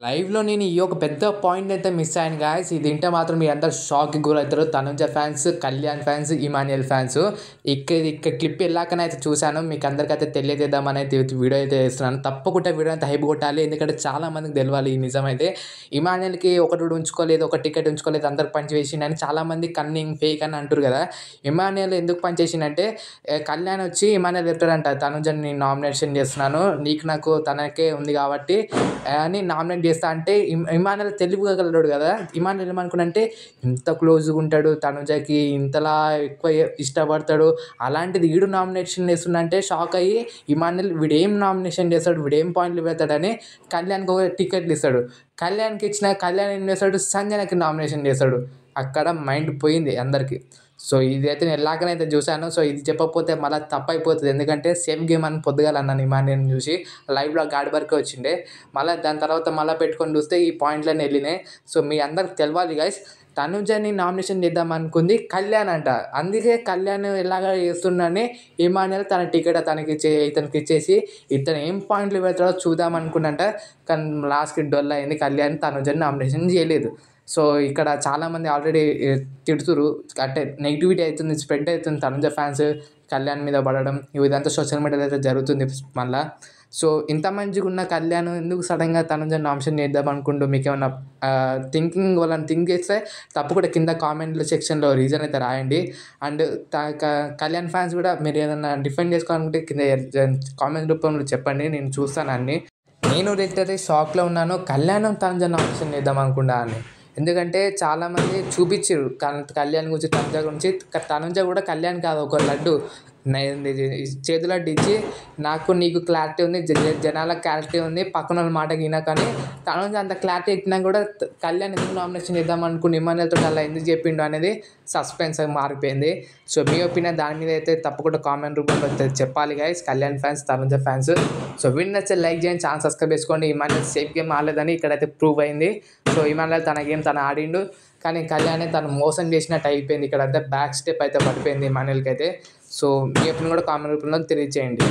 లైవ్‌లో నేను ఈ ఒక పెద్ద పాయింట్ అయితే మిస్ అయ్యాను గాయ్స్. ఇది వింటే మాత్రం మీరందరూ షాక్‌కి గురవుతారు. Tanuja fans, Kalyan fans, Emmanuel fans. ఇక్కడ క్లిప్ ఎళ్ళాకనైతే చూసాను. మీకందరికైతే తెలియజేద్దామని అయితే వీడియో అయితే చేస్తున్నాను. తప్పకుండా వీడియో అయితే హైప్ కొట్టాలి. ఎందుకంటే చాలా మందికి తెలవాలి ఈ నిజమైతే. ఇమాన్యుయల్‌కి ఒకటి కూడా ఉంచుకోలేదు, ఒక టికెట్ ఉంచుకోలేదు, అందరికి పంచి వేసిండని చాలామంది కన్నింగ్, ఫేక్ అని అంటుర్రు కదా! ఇమాన్యుయల్ ఎందుకు పంచేసిండంటే కళ్యాణ్ వచ్చి ఇమాన్యుయల్ చెప్తాడంట, తనుజని నేను నామినేషన్ చేస్తున్నాను. నీకు నాకు తనకే ఉంది కాబట్టి అని నామినేట్ చేస్తా అంటే ఇమాన్యుయల్ తెలివిగలడు కదా! ఇమాన్యుయల్ ఏమనుకున్నాడంటే ఇంత క్లోజ్‌గా ఉంటాడు తనుజకి, ఇంతలా ఎక్కువ ఇష్టపడతాడు. అలాంటిది ఈడు నామినేషన్ చేస్తుండంటే షాక్ అయ్యి ఇమాన్యుయల్ వీడేం నామినేషన్ చేస్తాడు, వీడేం పాయింట్లు పెడతాడని కళ్యాణ్‌కి ఒక టికెట్లు ఇస్తాడు. కళ్యాణ్‌కి ఇచ్చిన కళ్యాణ్ ఏం చేస్తాడు, సంజనకి నామినేషన్ చేస్తాడు. అక్కడ మైండ్ పోయింది అందరికి. సో ఇదైతే నేను ఎలాగనైతే చూసాను. సో ఇది చెప్పకపోతే మళ్ళీ తప్పైపోతది. ఎందుకంటే సేమ్ గేమ్ అని పొద్దుగాల అన్నాను ఇమాన్యుయల్‌ని చూసి. లైవ్‌లో గాడి వరకే వచ్చిండే. మళ్ళీ దాని తర్వాత మళ్ళీ పెట్టుకొని చూస్తే ఈ పాయింట్లన్నీ వెళ్ళినాయి. సో మీ అందరికి తెలవాలి గైస్. తనుజని నామినేషన్ చేద్దాం అనుకుంది కళ్యాణ్ అంట. అందుకే కళ్యాణ్ ఎలాగ చేస్తుండని ఇమాన్యుయల్ తన టికెట్ ఇతనికి ఇచ్చేసి ఇతను ఏం పాయింట్లు పెడతాడో చూద్దాం అనుకున్నంట. కానీ లాస్ట్‌కి డొల్ అయింది. కళ్యాణ్ తనుజని నామినేషన్ చేయలేదు. సో ఇక్కడ చాలామంది ఆల్రెడీ తిడుతుర్రు. అంటే నెగిటివిటీ అవుతుంది, స్ప్రెడ్ అవుతుంది. తనుజ ఫ్యాన్స్ కళ్యాణ్ మీద పడడం ఇదంతా సోషల్ మీడియాలో అయితే జరుగుతుంది మళ్ళా. సో ఇంత మంచిగున్న కళ్యాణ్ ఎందుకు సడన్‌గా తనుజని నామినేషన్ చేద్దాం అనుకుంటూ మీకేమన్నా థింకింగ్ వాళ్ళని థింక్ చేస్తే తప్పకుండా కింద కామెంట్ల సెక్షన్‌లో రీజన్ అయితే రాయండి. అండ్ కళ్యాణ్ ఫ్యాన్స్ కూడా మీరు ఏదన్నా డిఫెండ్ చేసుకోవాలనుకుంటే కింద కామెంట్ రూపంలో చెప్పండి. నేను చూస్తాను అన్నీ. నేను లిటరల్లీ షాక్‌లో ఉన్నాను. కళ్యాణ్ తనుజ నామినేషన్ చేద్దాం అనుకున్నా అని. ఎందుకంటే చాలామంది చూపిచ్చిర్రు కళ్యాణ్ గురించి, తనుజ గురించి. తనుజ కూడా కళ్యాణ్ కాదు, ఒక లడ్డు చేతి లడ్డు ఇచ్చి నాకు నీకు క్లారిటీ ఉంది, జనాలకు క్లారిటీ ఉంది, పక్కనోళ్ళ మాట వినకని తనుజ అంత క్లారిటీ ఇచ్చినా కూడా కళ్యాణ్ ఎందుకు నామినేషన్ చేద్దాం అనుకుని ఇమాన్యుయల్‌తో అలా ఎందుకు చెప్పిండు అనేది సస్పెన్స్‌గా మారిపోయింది. సో మీ ఒపీనియన్ దాని మీద అయితే తప్పకుండా కామెంట్ రూపంలో చెప్పాలి guys. Kalyan fans, Tanuja fans. So video నచ్చితే లైక్ చేయండి, ఛానల్ సబ్స్క్రైబ్ చేసుకోండి. ఇమాన్యుయల్ సేఫ్ గేమ్ ఆడలేదని ఇక్కడైతే ప్రూవ్ అయింది. సో ఇమాన్యుయల్ తన గేమ్ తను ఆడిండు, కానీ కళ్యాణ్ తను మోసం చేసినట్టు అయిపోయింది. ఇక్కడంతా బ్యాక్ స్టెప్ అయితే పడిపోయింది ఇమాన్యుయల్‌కి అయితే. సో మీ ఒపీనియన్ కూడా కామెంట్ రూపంలో తెలియజేయండి.